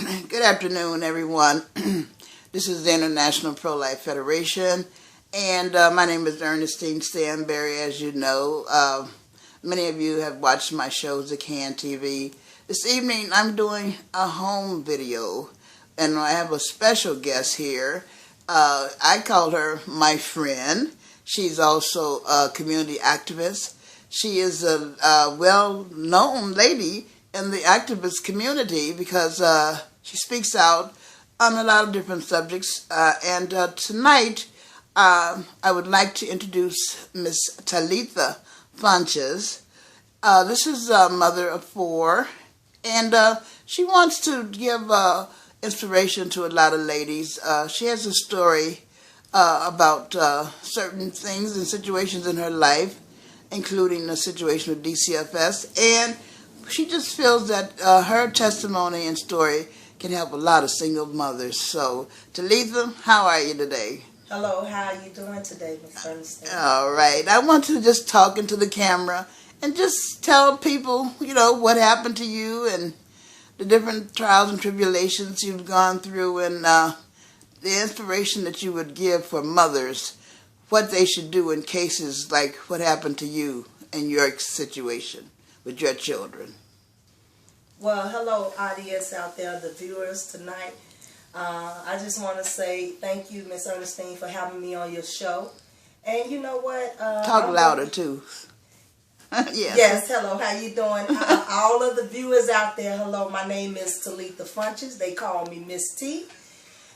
Good afternoon, everyone. This is the International Prolife Federation, and my name is Ernestine Standberry. As you know, many of you have watched my shows at CAN TV. This evening, I'm doing a home video, and I have a special guest here. I call her my friend. She's also a community activist. She is a well-known lady in the activist community because she speaks out on a lot of different subjects. And tonight, I would like to introduce Miss Talitha Funchess. This is a mother of 4, and she wants to give inspiration to a lot of ladies. She has a story about certain things and situations in her life, including the situation with DCFS, and she just feels that her testimony and story can help a lot of single mothers. So, Talitha, how are you today? Hello, how are you doing today, Ms. Ernestine? All right. I want to just talk into the camera and just tell people, you know, what happened to you and the different trials and tribulations you've gone through, and the inspiration that you would give for mothers, what they should do in cases like what happened to you in your situation with your children. Well, hello, audience out there, the viewers tonight. I just want to say thank you, Ms. Ernestine, for having me on your show. And you know what? Talk louder, too. Yes. Yes, hello, how you doing? All of the viewers out there, hello, my name is Talitha Funchess. They call me Miss T.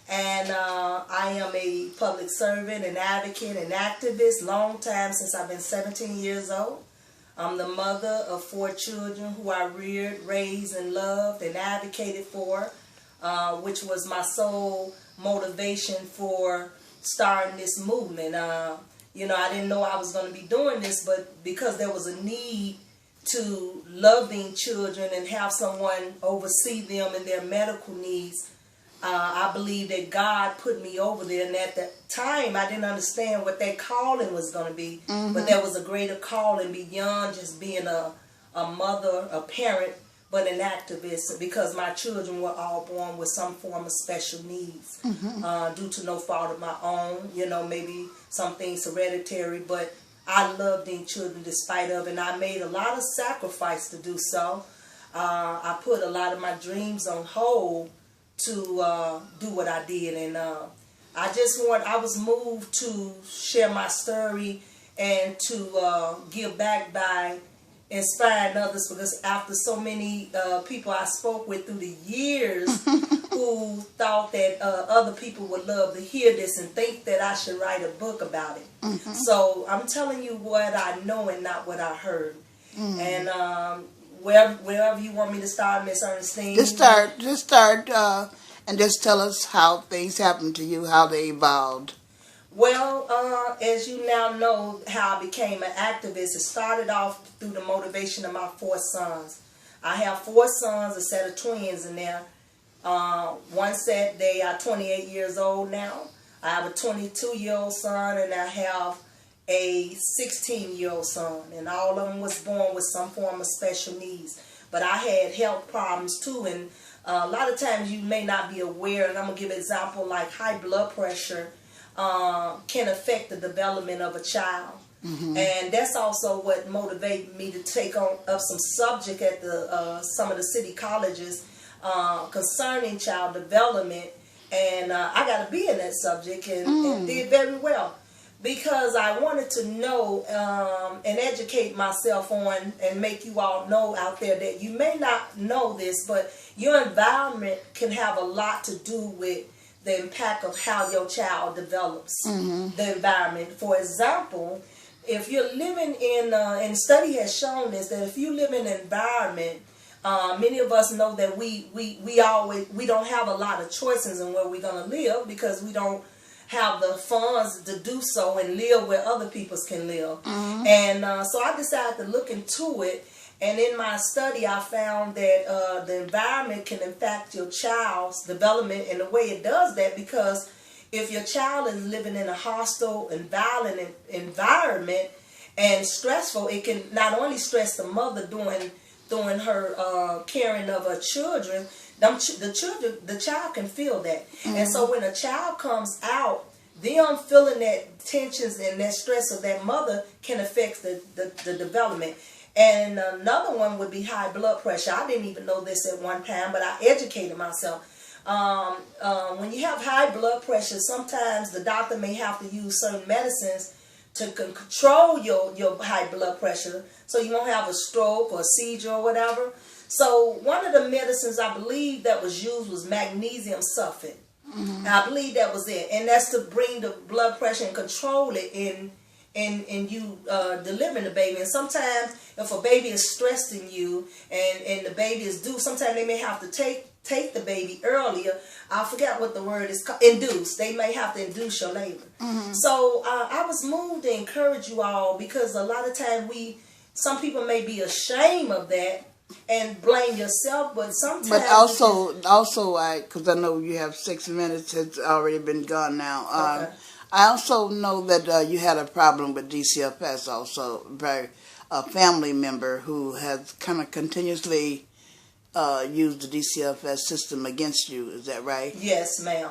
And I am a public servant, an advocate, an activist, long time since I've been 17 years old. I'm the mother of 4 children who I reared, raised, and loved and advocated for, which was my sole motivation for starting this movement. You know, I didn't know I was going to be doing this, but because there was a need to loving children and have someone oversee them and their medical needs, I believe that God put me over there, and at the time I didn't understand what that calling was going to be, but there was a greater calling beyond just being a mother, a parent, but an activist, because my children were all born with some form of special needs due to no fault of my own, you know, maybe some things hereditary, but I loved these children despite of, and I made a lot of sacrifice to do so. I put a lot of my dreams on hold to do what I did, and I was moved to share my story and to give back by inspiring others, because after so many people I spoke with through the years who thought that other people would love to hear this and think that I should write a book about it. So I'm telling you what I know and not what I heard. And wherever you want me to start, Miss Ernestine. Just start, and just tell us how things happened to you, how they evolved. Well, as you now know, how I became an activist, it started off through the motivation of my 4 sons. I have 4 sons, a set of twins in there. One set, they are 28 years old now. I have a 22-year-old son, and I have a 16-year-old son, and all of them was born with some form of special needs. But I had health problems too, and a lot of times you may not be aware, and I'm going to give an example like high blood pressure can affect the development of a child. And that's also what motivated me to take up some subject at the some of the city colleges concerning child development, and I got to be in that subject and did very well, because I wanted to know and educate myself on and make you all know out there that you may not know this, but your environment can have a lot to do with the impact of how your child develops the environment. For example, if you're living in, and study has shown this, that if you live in an environment, many of us know that we don't have a lot of choices in where we're going to live, because we don't have the funds to do so and live where other people can live. And so I decided to look into it. And in my study, I found that the environment can impact your child's development in the way it does that, because if your child is living in a hostile and violent environment and stressful, it can not only stress the mother doing her caring of her children, the child can feel that. And so when a child comes out, them feeling that tensions and that stress of that mother can affect the development. And another one would be high blood pressure. I didn't even know this at one time, but I educated myself. When you have high blood pressure, sometimes the doctor may have to use certain medicines to control your high blood pressure so you won't have a stroke or a seizure or whatever. So one of the medicines I believe that was used was magnesium sulfate. I believe that was it. And that's to bring the blood pressure and control it in you delivering the baby. And sometimes if a baby is stressed in you and the baby is due, sometimes they may have to take the baby earlier. I forgot what the word is called. Induce. They may have to induce your labor. So I was moved to encourage you all, because a lot of times some people may be ashamed of that and blame yourself, but sometimes. But also, because I know you have 6 minutes. It's already been gone now. Okay. I also know that you had a problem with DCFS. Also, a family member who has kind of continuously used the DCFS system against you. Is that right? Yes, ma'am.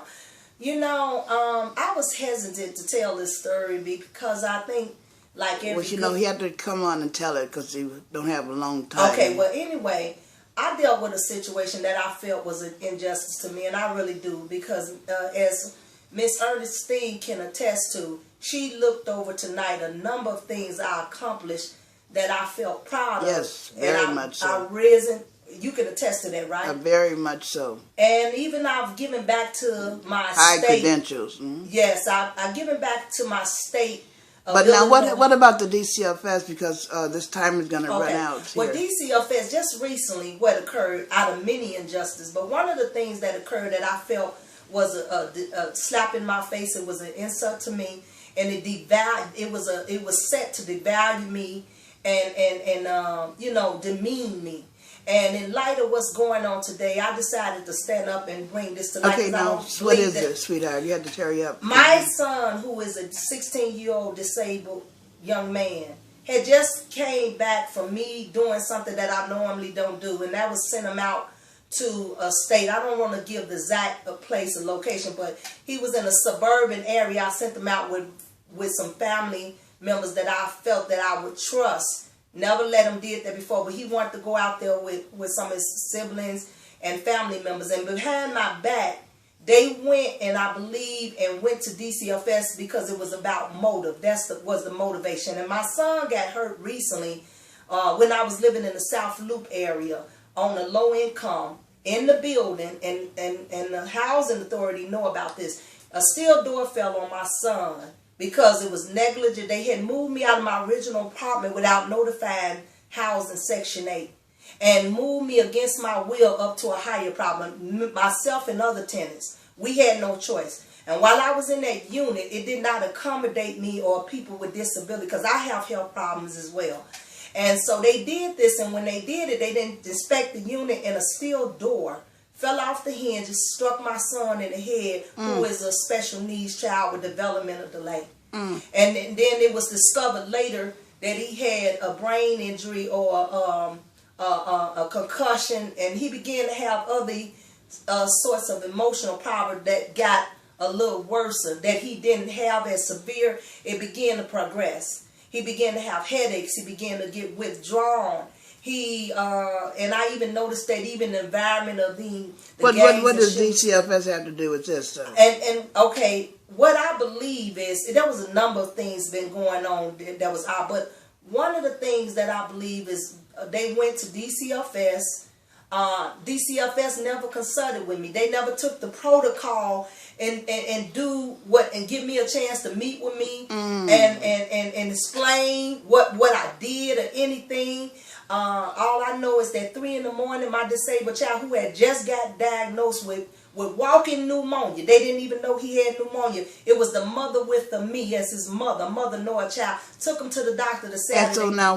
You know, I was hesitant to tell this story because I think, like every he had to come on and tell it because he don't have a long time. Okay, well, anyway, I dealt with a situation that I felt was an injustice to me, and I really do, because as Miss Ernestine can attest to, she looked over tonight a number of things I accomplished that I felt proud of. Yes, very much so. You can attest to that, right? Very much so. And even I've given back to my high state. Credentials. Yes, I've given back to my state. But now, what about the DCFS? Because this time is going to run out here. Well, DCFS, just recently, what occurred out of many injustices, but one of the things that occurred that I felt was a slap in my face. It was an insult to me, and it was set to devalue me and demean me. And in light of what's going on today, I decided to stand up and bring this to light. Okay, now, what is it, sweetheart? You had to hurry up. My son, who is a 16-year-old disabled young man, had just came back from me doing something that I normally don't do, and that was send him out to a state. I don't want to give the exact place or location, but he was in a suburban area. I sent him out with some family members that I felt that I would trust. Never let him did that before, but he wanted to go out there with some of his siblings and family members. And behind my back, they went, and I believe, and went to DCFS because it was about motive. Was the motivation. And my son got hurt recently when I was living in the South Loop area on a low income in the building, and the housing authority know about this. A steel door fell on my son because it was negligent. They had moved me out of my original apartment without notifying housing Section 8 and moved me against my will up to a higher problem. Myself and other tenants, we had no choice. And while I was in that unit, it did not accommodate me or people with disability, because I have health problems as well. And so they did this, and when they did it, they didn't inspect the unit, and a steel door fell off the hinges, struck my son in the head, who is a special needs child with developmental delay. And then it was discovered later that he had a brain injury or a concussion, and he began to have other sorts of emotional problems that got a little worse, that he didn't have as severe. It began to progress. He began to have headaches. He began to get withdrawn. And I even noticed that even the environment of the what does DCFS have to do with this? And okay, what I believe is there was a number of things been going on that was odd, but one of the things that I believe is they went to DCFS. DCFS never consulted with me. They never took the protocol and do what and give me a chance to meet with me and explain what I did or anything. All I know is that 3 in the morning, my disabled child who had just got diagnosed with walking pneumonia. They didn't even know he had pneumonia. It was the mother with me as his mother know a child. Took him to the doctor to say. And so now,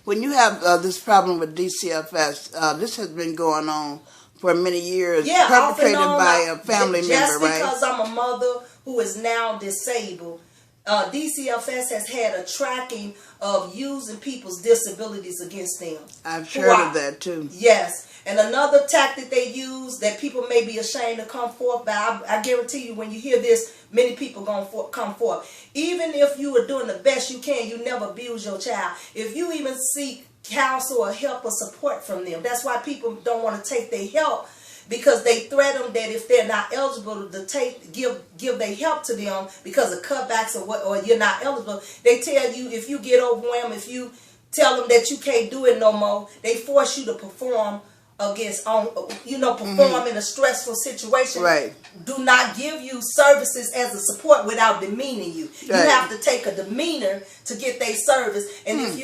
when you have this problem with DCFS, this has been going on for many years, perpetrated by a family member, right? Just because I'm a mother who is now disabled, DCFS has had a tracking of using people's disabilities against them. I've heard of that too. Yes. And another tactic they use that people may be ashamed to come forth, but I guarantee you when you hear this, many people going to come forth. Even if you are doing the best you can, you never abuse your child. If you even seek counsel or help or support from them, that's why people don't want to take their help, because they threaten them that if they're not eligible to give their help to them because of cutbacks or you're not eligible, they tell you if you get overwhelmed, if you tell them that you can't do it no more, they force you to perform perform in a stressful situation. Right. Do not give you services as a support without demeaning you. Right. You have to take a demeanor to get their service. And if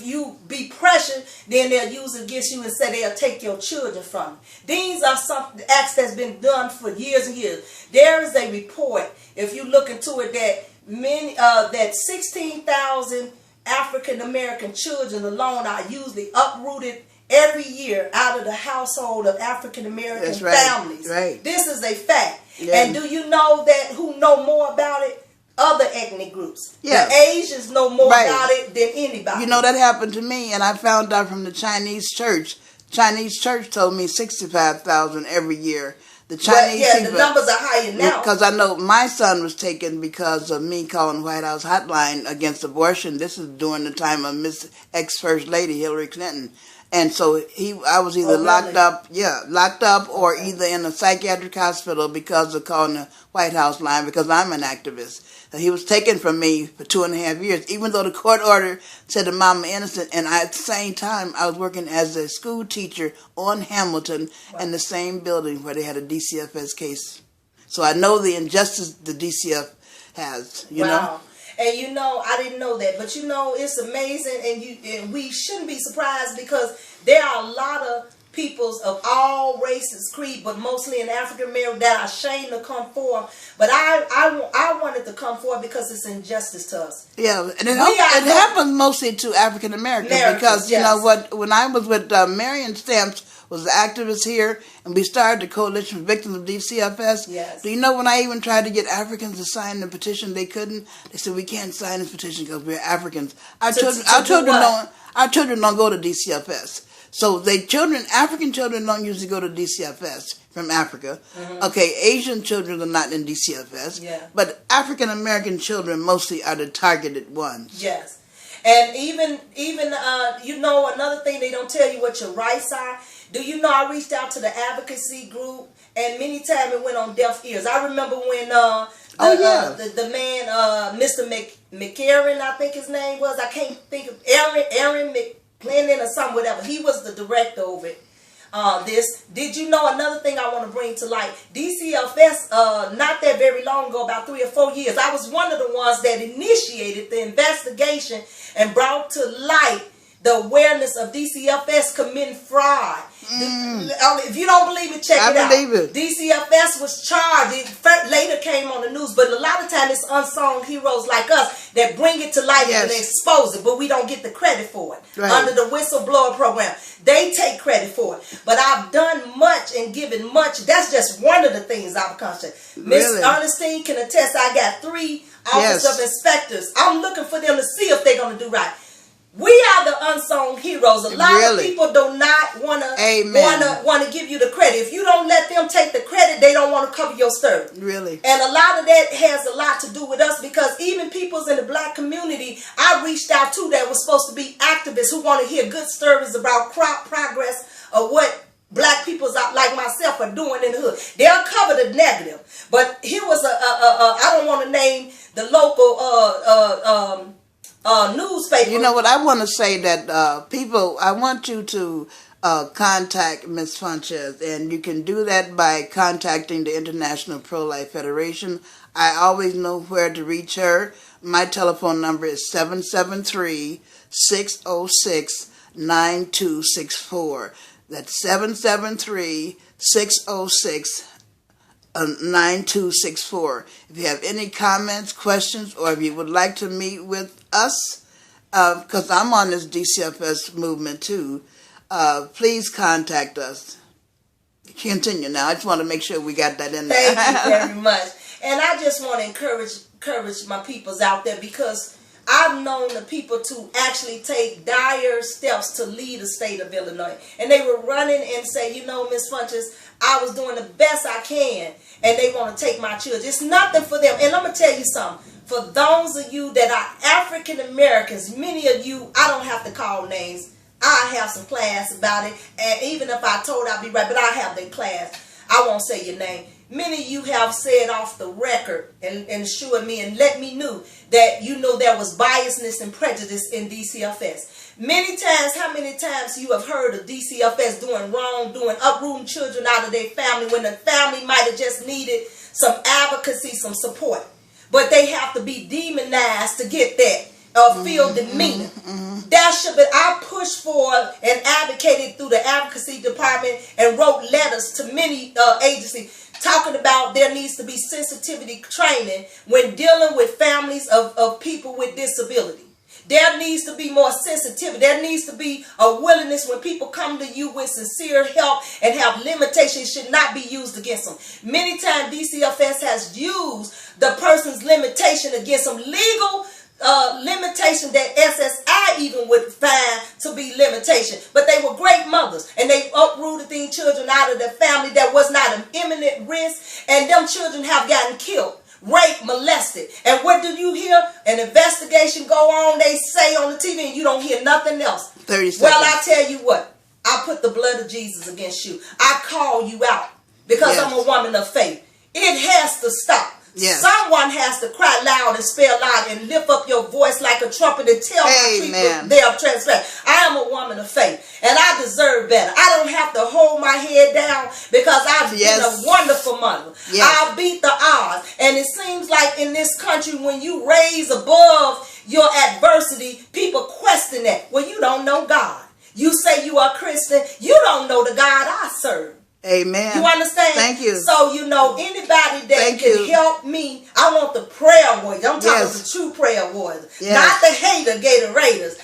you be pressured, then they'll use it against you and say they'll take your children from you. These are some acts that's been done for years and years. There is a report, if you look into it, that 16,000 African American children alone are usually uprooted every year out of the household of African American families. Right. This is a fact. Yeah. And do you know that who know more about it? Other ethnic groups. Yeah. The Asians know more about it than anybody. You know, that happened to me, and I found out from the Chinese church. Chinese church told me 65,000 every year. The Chinese people, the numbers are higher now. Because I know my son was taken because of me calling White House hotline against abortion. This is during the time of Miss ex-First Lady Hillary Clinton. And so I was either locked up or either in a psychiatric hospital because of calling the White House line, because I'm an activist. So he was taken from me for 2.5 years, even though the court order said the mama innocent. And at the same time, I was working as a school teacher on Hamilton in the same building where they had a DCFS case. So I know the injustice the DCF has, you know. And you know, I didn't know that, but you know, it's amazing, and we shouldn't be surprised, because there are a lot of peoples of all races, creed, but mostly in African American, that are ashamed to come forward. But I wanted to come forward because it's injustice to us. Yeah, and it happens mostly to African Americans, because you know what? When I was with Marion Stamps, was the activist here, and we started the Coalition for Victims of DCFS. Yes. Do you know when I even tried to get Africans to sign the petition, they couldn't? They said, we can't sign this petition because we're Africans. Our children don't go to DCFS. So African children don't usually go to DCFS from Africa. Mm-hmm. Okay, Asian children are not in DCFS. Yeah. But African American children mostly are the targeted ones. Yes. And even you know, another thing, they don't tell you what your rights are. Do you know, I reached out to the advocacy group, and many times it went on deaf ears. I remember when the man, Mr. McCarran, I think his name was, I can't think of, Aaron McClendon or something, whatever. He was the director over it. Did you know, another thing I want to bring to light? DCFS, not that very long ago, about 3 or 4 years, I was one of the ones that initiated the investigation and brought to light the awareness of DCFS committing fraud. If you don't believe it, check it out. I believe it. DCFS was charged. It later came on the news, but a lot of times it's unsung heroes like us that bring it to light and expose it, but we don't get the credit for it. Right. Under the whistleblower program, they take credit for it. But I've done much and given much. That's just one of the things I've accomplished. Miss Ernestine can attest. I got 3 office of inspectors. I'm looking for them to see if they're going to do right. We are the unsung heroes. A lot of people do not want to give you the credit. If you don't let them take the credit, they don't want to cover your story. Really. And a lot of that has a lot to do with us, because even peoples in the black community, I reached out to that was supposed to be activists who want to hear good stories about progress of what black people like myself are doing in the hood. They'll cover the negative. But here was I don't want to name the local newspaper. You know what, I want to say that people, I want you to contact Ms. Funchess, and you can do that by contacting the International Prolife Federation. I always know where to reach her. My telephone number is 773-606-9264. That's 773-606-9264. If you have any comments, questions, or if you would like to meet with us, because I'm on this DCFS movement too, please contact us. Continue now. I just want to make sure we got that in there. Thank you very much. And I just want to encourage my peoples out there, because I've known the people to actually take dire steps to lead the state of Illinois. And they were running and say, you know, Miss Funchess, I was doing the best I can, and they want to take my children. It's nothing for them. And I'm going to tell you something. For those of you that are African Americans, many of you, I don't have to call names. I have some class about it. And even if I told, I'd be right, but I have the class. I won't say your name. Many of you have said off the record and assured me and let me know that you know there was biasness and prejudice in DCFS. Many times, how many times you have heard of DCFS doing wrong, doing uprooting children out of their family when the family might have just needed some advocacy, some support. But they have to be demonized to get that. Feel demeanor. That should be. I pushed for and advocated through the advocacy department and wrote letters to many agencies talking about there needs to be sensitivity training when dealing with families of people with disability. There needs to be more sensitivity. There needs to be a willingness when people come to you with sincere help and have limitations should not be used against them. Many times DCFS has used the person's limitation against them. Legal limitation that SSI even would find to be limitation. But they were great mothers, and they uprooted these children out of their family that was not an imminent risk, and them children have gotten killed, raped, molested. And what do you hear? An investigation go on, they say on the TV, and you don't hear nothing else. 30 seconds. Well, I tell you what, I put the blood of Jesus against you. I call you out because I'm a woman of faith. It has to stop. Yes. Someone has to cry loud and spell loud and lift up your voice like a trumpet and tell my people they are transparent. I am a woman of faith, and I deserve better. I don't have to hold my head down because I've been a wonderful mother. I beat the odds, and it seems like in this country when you raise above your adversity, people question that. Well, you don't know God. You say you are Christian. You don't know the God I serve. Amen. You understand? Thank you. So, you know, anybody that can help me, I want the prayer warriors. I'm talking the true prayer warriors. Not the hater Gatoraders.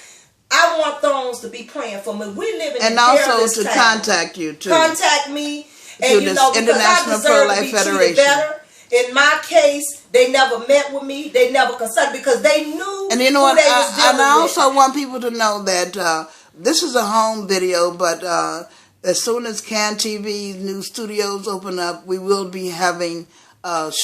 I want those to be praying for me. We live in and also to contact you too. Contact me. And you know, because International I deserve Prolife to be treated Federation. better. In my case, they never met with me. They never consulted because they knew and you know what, who they was dealing and I also with. want people to know that this is a home video, but as soon as CAN TV's new studios open up, we will be having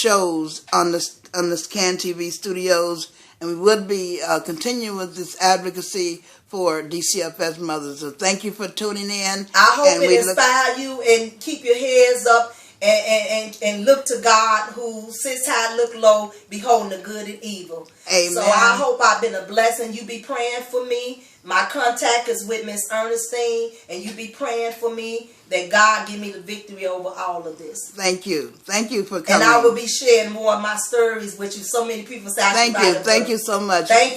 shows on this CAN TV studios, and we would be continuing with this advocacy for DCFS mothers. So thank you for tuning in. I hope it inspire you and keep your heads up and look to God who sits high, look low, beholding the good and evil. Amen. So I hope I've been a blessing. You be praying for me. My contact is with Miss Ernestine, and you be praying for me that God give me the victory over all of this. Thank you. Thank you for coming. And I will be sharing more of my stories with you. So many people say I should write a book. Thank you so much. Thank you.